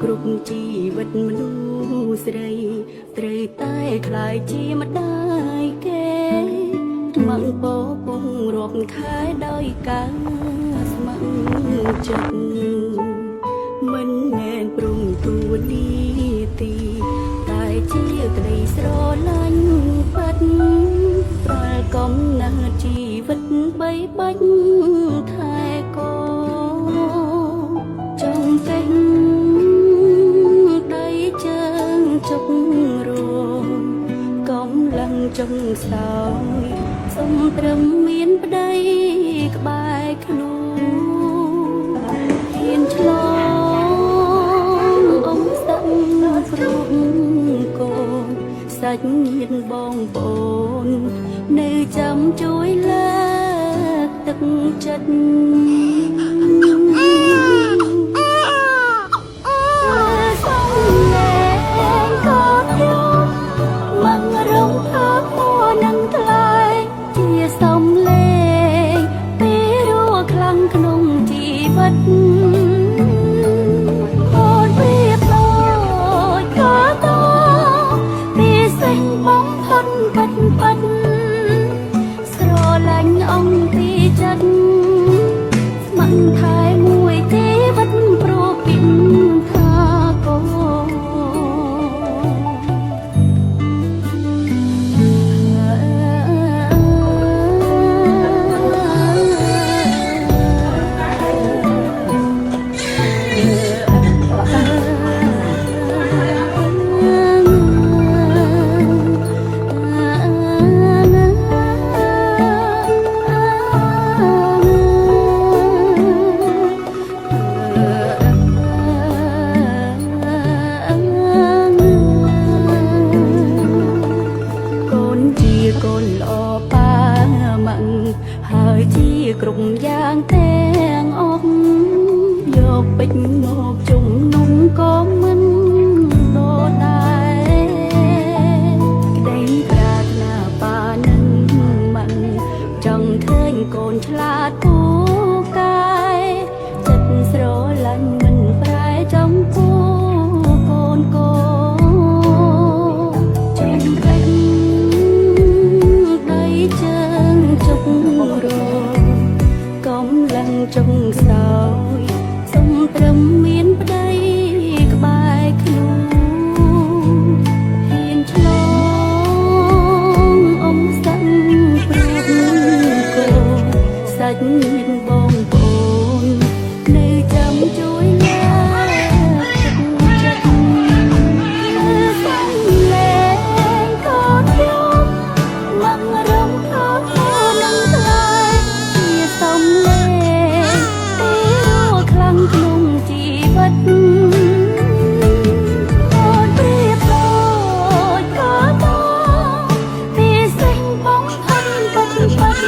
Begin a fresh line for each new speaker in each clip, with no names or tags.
គ្រប់ជីវិតមនុស្សស្រីត្រូវតែខ្លាយជាម្ដាយគេមកពោពងរាប់ខែដោយការស្ម័គ្រចិត្តមិនមែនព្រមទួនីតិតែជាក្តីស្រឡាញ់ពិតប្រល់កំណត់ជីវិតបីបាច់ថែកូនចង់ពេញដៃជើងជុករមកំឡឹងចង់សោយសុំត្រឹមមានប្តីក្បែរខ្លួនហ៊ានឆ្លងអមសឹកព្រមកូនសាច់ញាតិបងប្អូននៅចាំជួយលើកទឹកចិត្តហើយជាគ្រប់យ៉ាងទាំងអស់យកពេជ្រមកជំនុំក៏មិនដូចដែរក្តីប្រាថ្នាប៉ានឹងមិនចង់ឃើញកូនឆ្លាតពូកាយចិត្តស្រឡាញ់មិនប្រែចំពោះកូនកូនចំពេញដៃជើងជុករកំឡឹងចុងសោយសុំត្រឹមមានប្តីក្បែរខ្លួនហ៊ានឆ្លងអមសឹកព្រមកូនសាច់ញាតិបងប្អូននៅចាំជួយលើកទឹកចិត្តសំលេងកូនខ្ញុំមករំភើបនឹងថ្លៃជាសំលេងក្នុងជីវិតអូនព្រៀបដូចក៏តពីសេះបងផាន់បាត់បាត់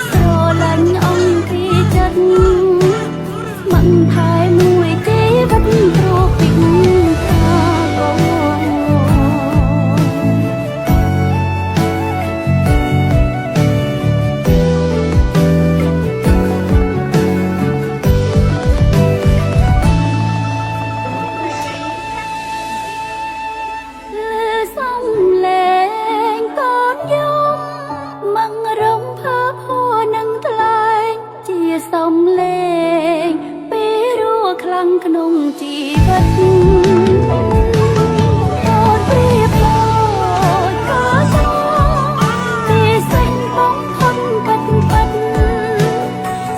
ស្រឡាញ់អង្គពីចិត្តមិនថែមួយជីវិតព្រោះពីថាកូនសំលេងពេលរស់ខ្លាំងក្នុងជីវិតអូនព្រៀបដូចក៏តពីសេះបងផុនបាត់បាត់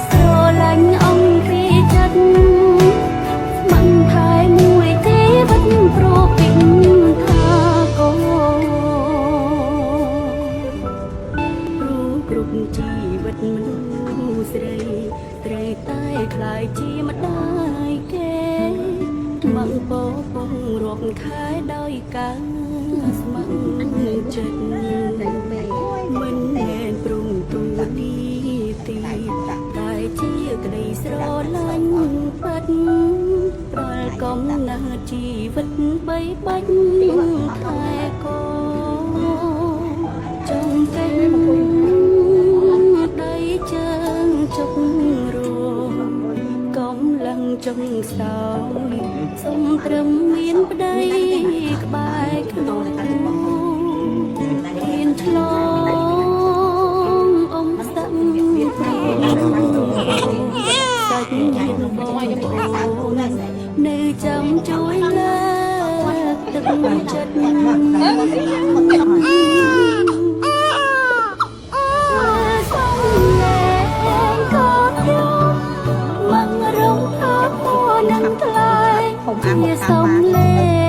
ស្រឡាញ់អង្គពីចិត្តមិនថែមួយជីវិតព្រោះពីថាកូនព្រោះគ្រប់ជីវិតមនុស្សស្រីត្រូវតែខ្លាយជាម្ដាយគេមកពោពងរាប់ខែដោយការស្ម័គ្រចិត្តមិនមែនព្រមទួនីតិតែជាក្តីស្រឡាញ់ពិតប្រល់កំណត់ជីវិតបីបាច់ថែកូនចង់ពេញដៃជើងជុករមកំឡឹង ចុងសោយសុំត្រឹមមានប្តីក្បែរខ្លួនមានឆ្លងអមសឹកសាច់ញាតិបងប្អូននៅចាំជួយលើកទឹកចិត្តជាសំលេ